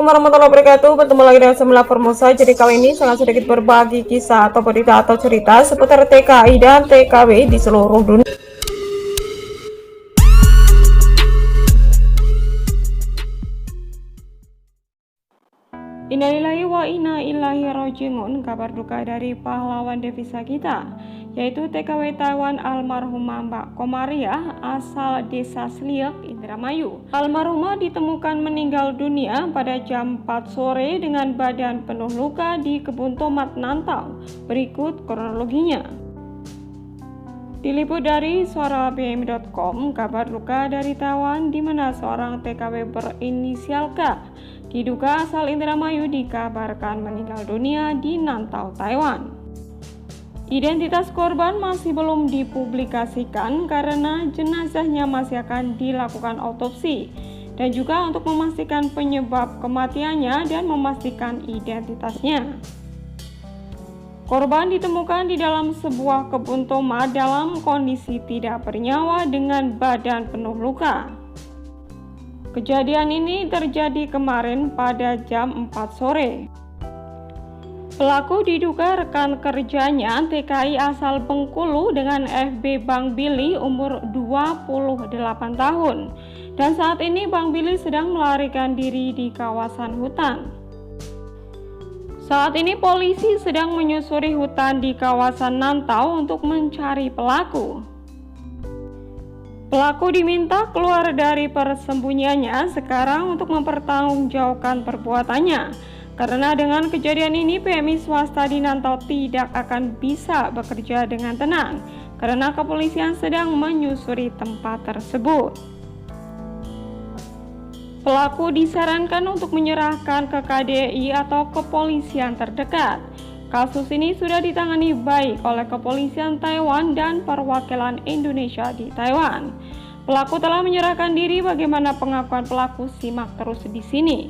Assalamualaikum warahmatullahi wabarakatuh. Bertemu lagi dengan Semula Formosa. Jadi kali ini sangat sedikit berbagi kisah atau berita atau cerita seputar TKI dan TKW di seluruh dunia. Innalillahi wa inna ilaihi raji'un. Kabar duka dari pahlawan devisa kita, yaitu TKW Taiwan almarhumah Mbak Komariah asal desa Sliek, Indramayu. Almarhumah ditemukan meninggal dunia pada jam 4 sore dengan badan penuh luka di Kebun Tomat Nantau. Berikut kronologinya. Diliput dari suarabm.com, kabar duka dari Taiwan di mana seorang TKW berinisial K diduga asal Indramayu dikabarkan meninggal dunia di Nantau, Taiwan. Identitas korban masih belum dipublikasikan karena jenazahnya masih akan dilakukan autopsi dan juga untuk memastikan penyebab kematiannya dan memastikan identitasnya. Korban ditemukan di dalam sebuah kebun tomat dalam kondisi tidak bernyawa dengan badan penuh luka. Kejadian ini terjadi kemarin pada jam 4 sore. Pelaku diduga rekan kerjanya TKI asal Bengkulu dengan FB Bang Billy umur 28 tahun. Dan saat ini Bang Billy sedang melarikan diri di kawasan hutan. Saat ini polisi sedang menyusuri hutan di kawasan Nantau untuk mencari pelaku. Pelaku diminta keluar dari persembunyiannya sekarang untuk mempertanggungjawabkan perbuatannya. Karena dengan kejadian ini PMI swasta di Nantau tidak akan bisa bekerja dengan tenang karena kepolisian sedang menyusuri tempat tersebut. Pelaku disarankan untuk menyerahkan ke KDI atau kepolisian terdekat. Kasus ini sudah ditangani baik oleh kepolisian Taiwan dan perwakilan Indonesia di Taiwan. Pelaku telah menyerahkan diri. Bagaimana pengakuan pelaku? Simak terus di sini.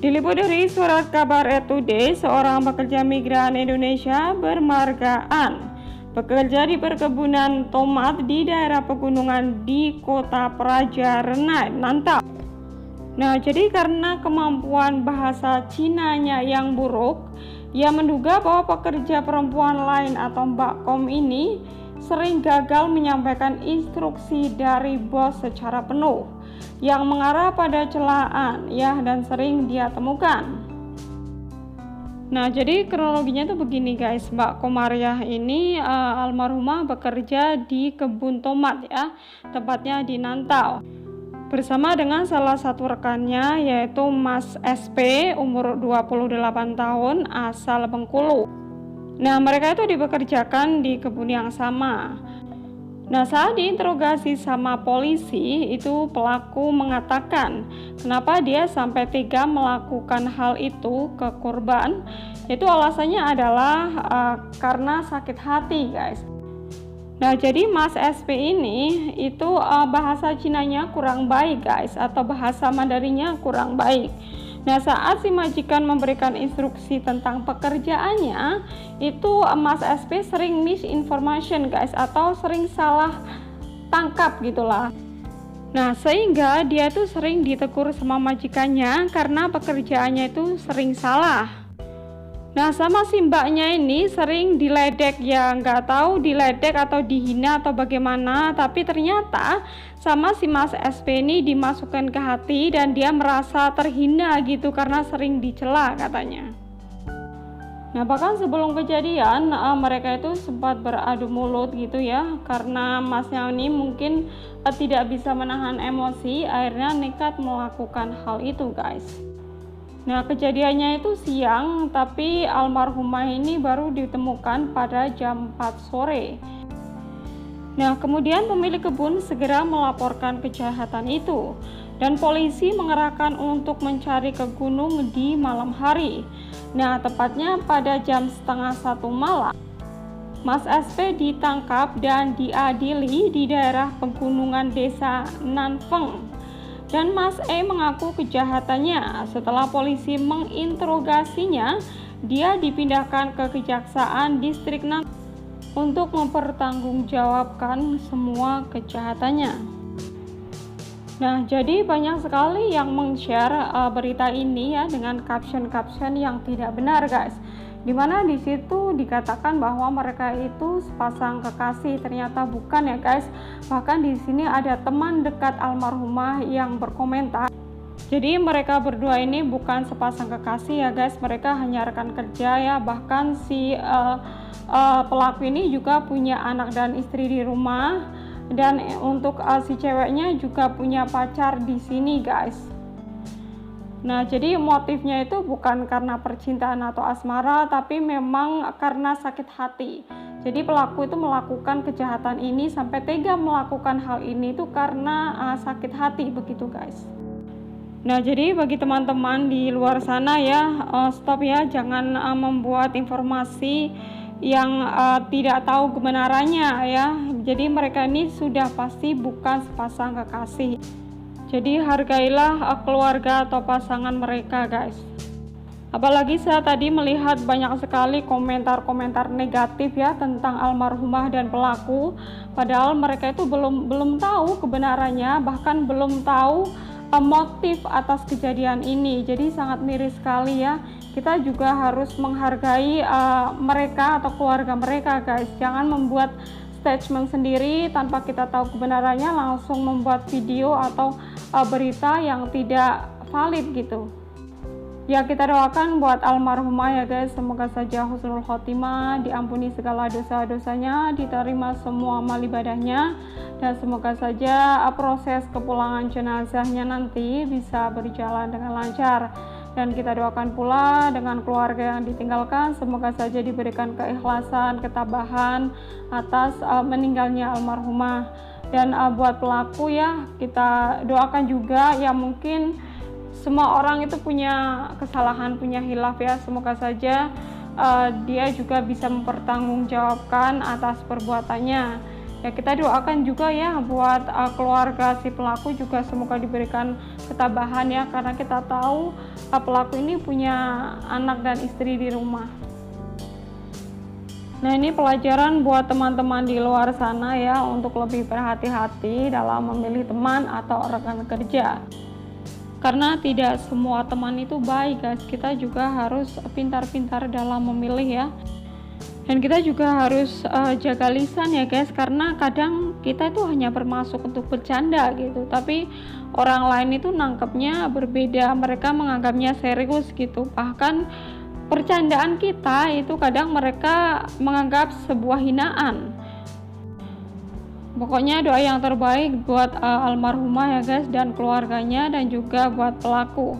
Diliput dari surat kabar Today, seorang pekerja migran Indonesia bermargaan bekerja di perkebunan tomat di daerah pegunungan di Kota Praja Renai, Nantau. Nah, jadi karena kemampuan bahasa Cinanya yang buruk, ia menduga bahwa pekerja perempuan lain atau Mbak Kom ini sering gagal menyampaikan instruksi dari bos secara penuh, yang mengarah pada celaan ya dan sering dia temukan. Nah, jadi kronologinya tuh begini guys, Mbak Komariah ini almarhumah bekerja di kebun tomat ya, tepatnya di Nantau. Bersama dengan salah satu rekannya yaitu Mas SP umur 28 tahun asal Bengkulu. Nah, mereka itu dipekerjakan di kebun yang sama. Nah, saat diinterogasi sama polisi itu pelaku mengatakan kenapa dia sampai tega melakukan hal itu ke korban. Itu alasannya adalah karena sakit hati guys. Nah, jadi Mas SP ini itu bahasa Cinanya kurang baik guys, atau bahasa Mandarinnya kurang baik. Nah, saat si majikan memberikan instruksi tentang pekerjaannya, itu Mas SP sering misinformation guys, atau sering salah tangkap gitulah. Nah, sehingga dia tuh sering ditegur sama majikannya karena pekerjaannya itu sering salah. Nah, sama si mbaknya ini sering diledek ya, nggak tahu diledek atau dihina atau bagaimana, tapi ternyata sama si Mas SP ini dimasukkan ke hati dan dia merasa terhina gitu karena sering dicela katanya. Nah, bahkan sebelum kejadian mereka itu sempat beradu mulut gitu ya, karena masnya ini mungkin tidak bisa menahan emosi, akhirnya nekat melakukan hal itu guys. Nah, kejadiannya itu siang, tapi almarhumah ini baru ditemukan pada jam 4 sore. Nah, kemudian pemilik kebun segera melaporkan kejahatan itu, dan polisi mengerahkan untuk mencari ke gunung di malam hari. Nah, tepatnya pada jam 12:30 malam, Mas SP ditangkap dan diadili di daerah pegunungan desa Nanfeng. Dan Mas E mengaku kejahatannya. Setelah polisi menginterogasinya, dia dipindahkan ke Kejaksaan Distrik Nantau untuk mempertanggungjawabkan semua kejahatannya. Nah, jadi banyak sekali yang meng-share berita ini ya dengan caption-caption yang tidak benar, guys. Dimana di situ dikatakan bahwa mereka itu sepasang kekasih, ternyata bukan ya, guys. Bahkan di sini ada teman dekat almarhumah yang berkomentar. Jadi mereka berdua ini bukan sepasang kekasih ya, guys. Mereka hanya rekan kerja ya. Bahkan si pelaku ini juga punya anak dan istri di rumah. Dan untuk si ceweknya juga punya pacar di sini, guys. Nah, jadi motifnya itu bukan karena percintaan atau asmara, tapi memang karena sakit hati. Jadi pelaku itu melakukan kejahatan ini sampai tega melakukan hal ini itu karena sakit hati begitu, guys. Nah, jadi bagi teman-teman di luar sana ya, stop ya, jangan membuat informasi yang tidak tahu kebenarannya ya. Jadi mereka ini sudah pasti bukan sepasang kekasih. Jadi hargailah keluarga atau pasangan mereka, guys. Apalagi saya tadi melihat banyak sekali komentar-komentar negatif ya tentang almarhumah dan pelaku, padahal mereka itu belum tahu kebenarannya, bahkan belum tahu motif atas kejadian ini. Jadi sangat miris sekali ya. Kita juga harus menghargai mereka atau keluarga mereka, guys. Jangan membuat statement sendiri tanpa kita tahu kebenarannya, langsung membuat video atau berita yang tidak valid gitu. Ya, kita doakan buat almarhumah ya, guys. Semoga saja husnul khotimah, diampuni segala dosa-dosanya, diterima semua amal ibadahnya, dan semoga saja proses kepulangan jenazahnya nanti bisa berjalan dengan lancar. Dan kita doakan pula dengan keluarga yang ditinggalkan, semoga saja diberikan keikhlasan, ketabahan atas meninggalnya almarhumah. Dan buat pelaku ya, kita doakan juga ya, mungkin semua orang itu punya kesalahan, punya hilaf ya. Semoga saja dia juga bisa mempertanggungjawabkan atas perbuatannya. Ya, kita doakan juga ya buat keluarga si pelaku juga semoga diberikan ketabahan ya, karena kita tahu pelaku ini punya anak dan istri di rumah. Nah, ini pelajaran buat teman-teman di luar sana ya, untuk lebih berhati-hati dalam memilih teman atau rekan kerja. Karena tidak semua teman itu baik, guys. Kita juga harus pintar-pintar dalam memilih ya. Dan kita juga harus jaga lisan ya, guys, karena kadang kita itu hanya bermaksud untuk bercanda gitu, tapi orang lain itu nangkepnya berbeda, mereka menganggapnya serius gitu. Bahkan percandaan kita itu kadang mereka menganggap sebuah hinaan. Pokoknya doa yang terbaik buat almarhumah ya, guys, dan keluarganya, dan juga buat pelaku.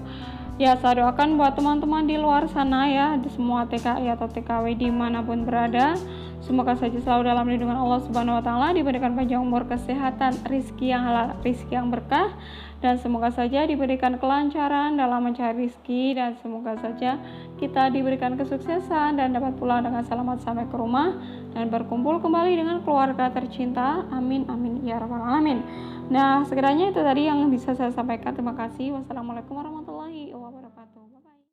Ya, saya doakan buat teman-teman di luar sana ya, di semua TKI atau TKW dimanapun berada, semoga saja selalu dalam lindungan Allah Subhanahu Wa Taala, diberikan panjang umur, kesehatan, rizki yang halal, rizki yang berkah, dan semoga saja diberikan kelancaran dalam mencari rizki, dan semoga saja kita diberikan kesuksesan dan dapat pulang dengan selamat sampai ke rumah dan berkumpul kembali dengan keluarga tercinta. Amin amin ya rabbal alamin. Nah, sekiranya itu tadi yang bisa saya sampaikan. Terima kasih. Wassalamualaikum warahmatullahi wabarakatuh.